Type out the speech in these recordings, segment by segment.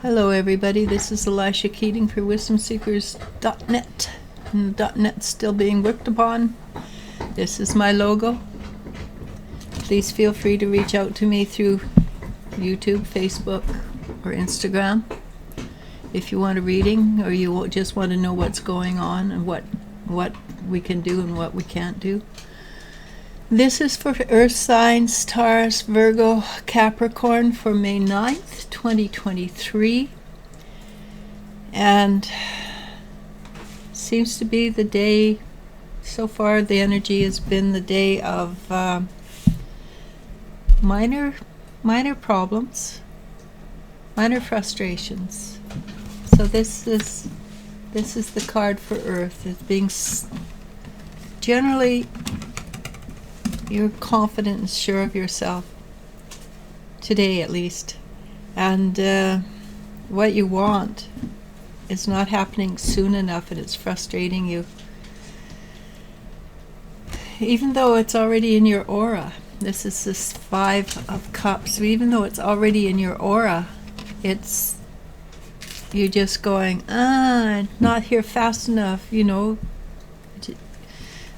Hello everybody, this is ELIZ-SHA Keating for WisdomSeekers.net, and .net's still being worked upon. This is my logo. Please feel free to reach out to me through YouTube, Facebook, or Instagram if you want a reading, or you just want to know what's going on and what we can do and what we can't do. This is for Earth signs, Taurus, Virgo, Capricorn for May 9th, 2023. And seems to be the day, so far the energy has been the day of minor problems, minor frustrations. So this is the card for Earth. It's being generally, you're confident and sure of yourself, today at least, and what you want is not happening soon enough, and it's frustrating you, even though it's already in your aura. This is this 5 of Cups. So even though it's already in your aura, you're just going, not here fast enough, you know.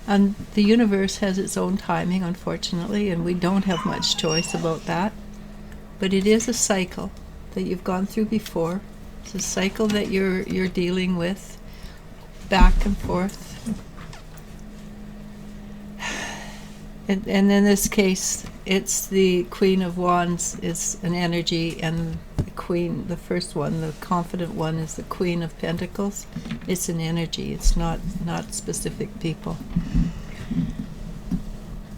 And the universe has its own timing, unfortunately, and we don't have much choice about that. But it is a cycle that you've gone through before. It's a cycle that you're dealing with, back and forth. And in this case, it's the Queen of Wands is an energy, and the Queen, the first one, the confident one, is the Queen of Pentacles. It's an energy. It's not specific people.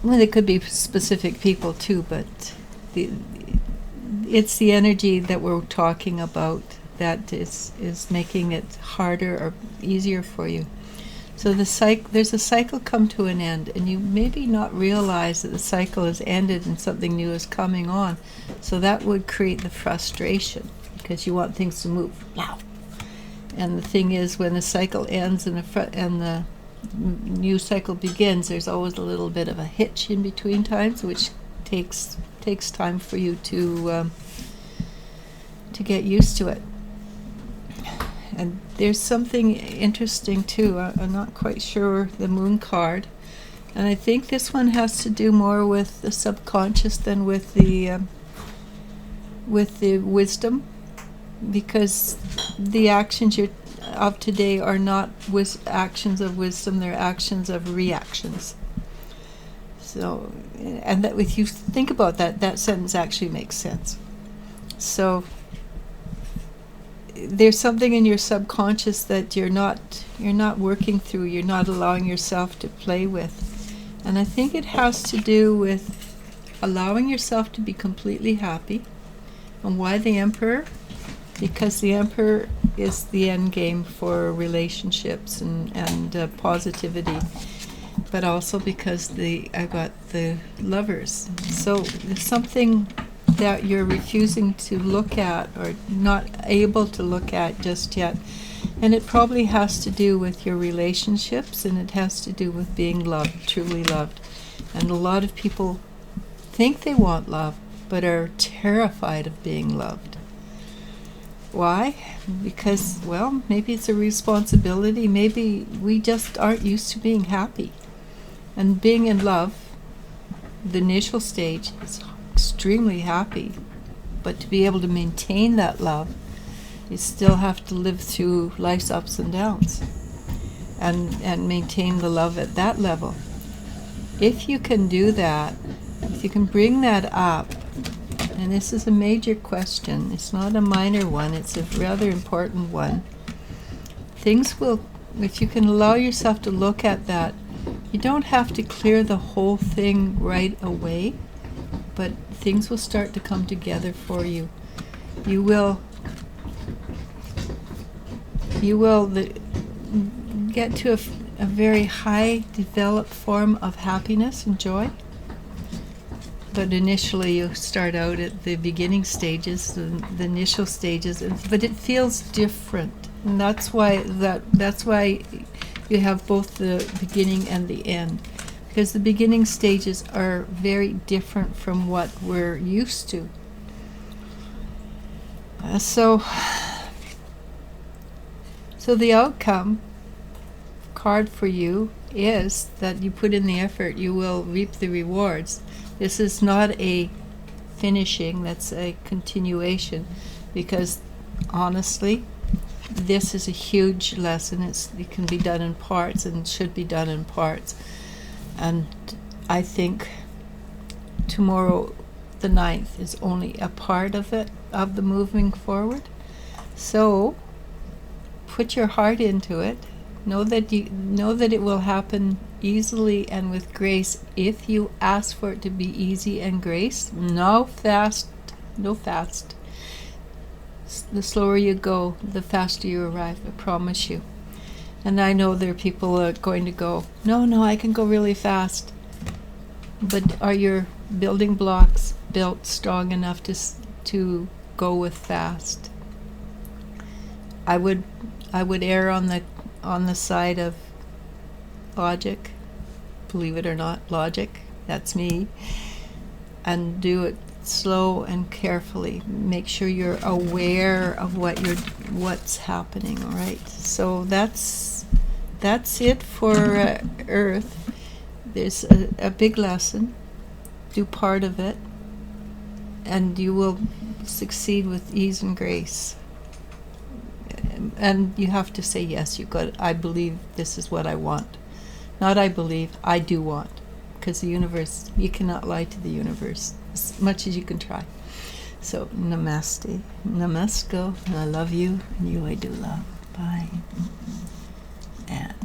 Well, it could be specific people too, but it's the energy that we're talking about that is making it harder or easier for you. So there's a cycle come to an end, and you maybe not realize that the cycle has ended and something new is coming on. So that would create the frustration, because you want things to move now. And the thing is, when the cycle ends and the new cycle begins, there's always a little bit of a hitch in between times, which takes time for you to get used to it. And there's something interesting too. I'm not quite sure, the Moon card, and I think this one has to do more with the subconscious than with the wisdom, because the actions of today are not actions of wisdom; they're actions of reactions. So, and that, if you think about that sentence actually makes sense. So there's something in your subconscious that you're not working through, you're not allowing yourself to play with. And I think it has to do with allowing yourself to be completely happy. And why the Emperor? Because the Emperor is the end game for relationships and positivity. But also because I got the Lovers. So there's something that you're refusing to look at, or not able to look at just yet, and it probably has to do with your relationships, and it has to do with being loved, truly loved. And a lot of people think they want love but are terrified of being loved. Why? Because, well, maybe it's a responsibility, maybe we just aren't used to being happy. And being in love, the initial stage, is extremely happy, but to be able to maintain that love, you still have to live through life's ups and downs and maintain the love at that level. If you can do that, if you can bring that up, and this is a major question, it's not a minor one, it's a rather important one, things will, if you can allow yourself to look at that, you don't have to clear the whole thing right away, but things will start to come together for you. You will get to a very high developed form of happiness and joy. But initially you start out at the beginning stages, the initial stages, but it feels different. And that's why you have both the beginning and the end. Because the beginning stages are very different from what we're used to. So So the outcome card for you is that you put in the effort, you will reap the rewards. This is not a finishing, that's a continuation, because honestly, this is a huge lesson. It can be done in parts and should be done in parts. And I think tomorrow, the 9th, is only a part of it, of the moving forward. So put your heart into it. Know that it will happen easily and with grace if you ask for it to be easy and grace. No fast. The slower you go, the faster you arrive, I promise you. And I know there are people that are going to go, no, I can go really fast. But are your building blocks built strong enough to go with fast? I would err on the side of logic, believe it or not, logic, that's me, and do it slow and carefully. Make sure you're aware of what's happening, all right? So that's it for Earth. There's a big lesson. Do part of it, and you will succeed with ease and grace. And you have to say yes. I believe this is what I want. Not I believe, I do want. Because the universe, you cannot lie to the universe as much as you can try. So, namaste. Namasko. I love you, and you I do love. Bye. And